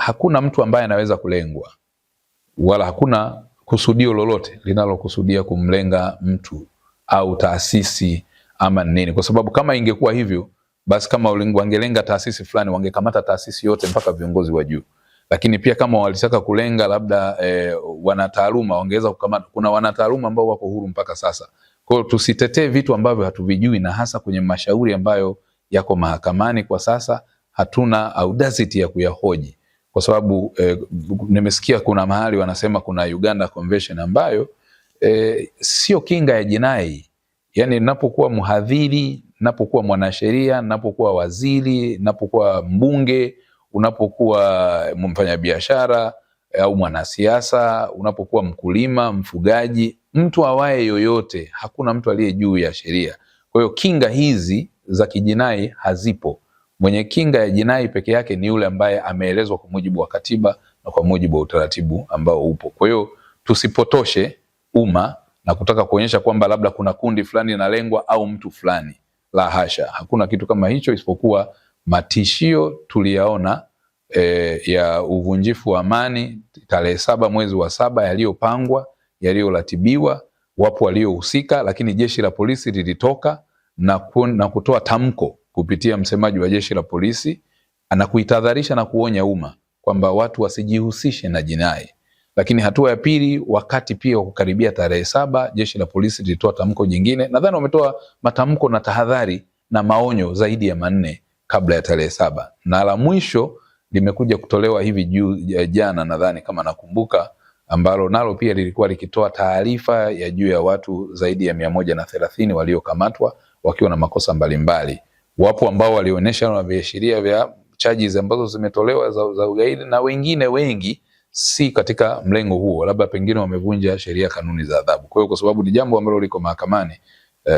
hakuna mtu ambaye anaweza kulengwa, wala hakuna kusudio lolote linalokusudia kumlenga mtu au taasisi ama nini, kwa sababu kama ingekuwa hivyo basi kama wangelenga taasisi fulani wangekamata taasisi yote mpaka viongozi wa juu. Lakini pia kama walitaka kulenga labda wanataaluma, wangeweza kukamata. Kuna wanataaluma ambao wako huru mpaka sasa. Kwa hiyo tusitetee vitu ambavyo hatuvijui, na hasa kwenye mashauri ambayo yako mahakamani kwa sasa hatuna audacity ya kuyahoji, kwa sababu nimesikia kuna mahali wanasema kuna Uganda Convention ambayo sio kinga ya jinai. Yani ninapokuwa mhadhiri, ninapokuwa mwanasheria, ninapokuwa waziri, ninapokuwa mbunge, unapokuwa mfanyabiashara au mwanasiasa, unapokuwa mkulima, mfugaji, mtu awaye yoyote, hakuna mtu aliye juu ya sheria. Kwa hiyo kinga hizi za kijinai hazipo. Mwenye kinga ya jinai peke yake ni yule ambaye ameelezwa kwa mujibu wa katiba na kwa mujibu wa utaratibu ambao upo. Kwa hiyo tusipotoshe umma na kutaka kuonyesha kwamba labda kuna kundi fulani linalengwa au mtu fulani. La hasha, hakuna kitu kama hicho, isipokuwa matishio tuliyaona ya uvunjifu wa amani tarehe 7 mwezi wa 7 yaliyopangwa, yaliyoratibiwa, wapo waliohusika, lakini jeshi la polisi lilitoka na kutoa tamko kupitia msemaji wa jeshi la polisi, anakuitadharisha na kuonya umma kwamba watu wasijihusishe na jinai. Lakini hatua ya pili, wakati pia kukaribia tarehe 7, jeshi la polisi lilitoa tamko jingine. Nadhani wametoa matamko na tahadhari na maonyo zaidi ya 4 kabla ya tarehe 7, na la mwisho limekuja kutolewa hivi jana, nadhani kama nakumbuka, ambalo nalo pia lilikuwa likitoa taarifa ya juu ya watu zaidi ya 130 waliokamatwa wakiwa na makosa mbalimbali. Wapo ambao walionyesha na viashiria vya charges ambazo zimetolewa za ugaidi, na wengine wengi si katika mlengo huo, labda pengine wamevunja sheria, kanuni za adhabu. Kwa hiyo kwa sababu ni jambo ambalo liko mahakamani,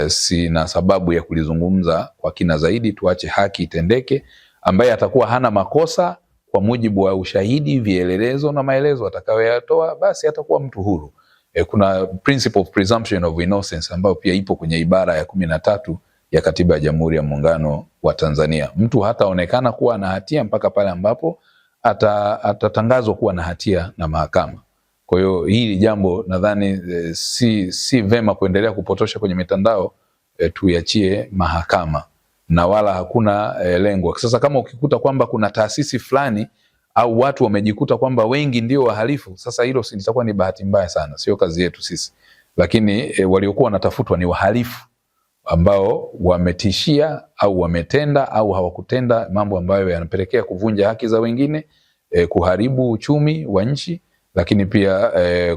sina sababu ya kulizungumza kwa kina zaidi. Tuache haki itendeke. Ambaye atakuwa hana makosa kwa mujibu wa ushahidi, vielelezo na maelezo atakayoyatoa, basi atakuwa mtu huru. Kuna principle of presumption of innocence ambayo pia ipo kwenye ibara ya 13 ya Katiba ya Jamhuri ya Muungano wa Tanzania. Mtu hataonekana kuwa na hatia mpaka pale ambapo atatangazwa kuwa na hatia na mahakama. Kwa hiyo hili jambo nadhani si vema kuendelea kupotosha kwenye mitandao, tuiachie mahakama na wala hakuna lengo. Sasa kama ukikuta kwamba kuna taasisi fulani au watu wamejikuta kwamba wengi ndio wahalifu, sasa hilo litakuwa ni bahati mbaya sana, sio kazi yetu sisi. Lakini waliokuwa wanatafutwa ni wahalifu ambao wametishia au wametenda au hawakutenda mambo ambayo yanapelekea kuvunja haki za wengine, kuharibu uchumi wa nchi, lakini pia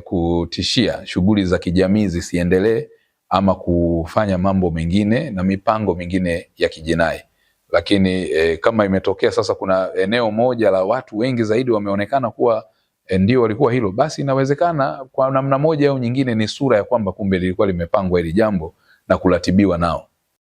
kutishia shughuli za kijamii zisiendelee, ama kufanya mambo mengine na mipango mingine ya kijinai. Lakini kama imetokea sasa kuna eneo moja la watu wengi zaidi wameonekana kuwa ndio walikuwa hilo, basi inawezekana kwa namna moja au nyingine ni sura ya kwamba kumbe lilikuwa limepangwa hili jambo na kuratibiwa nao.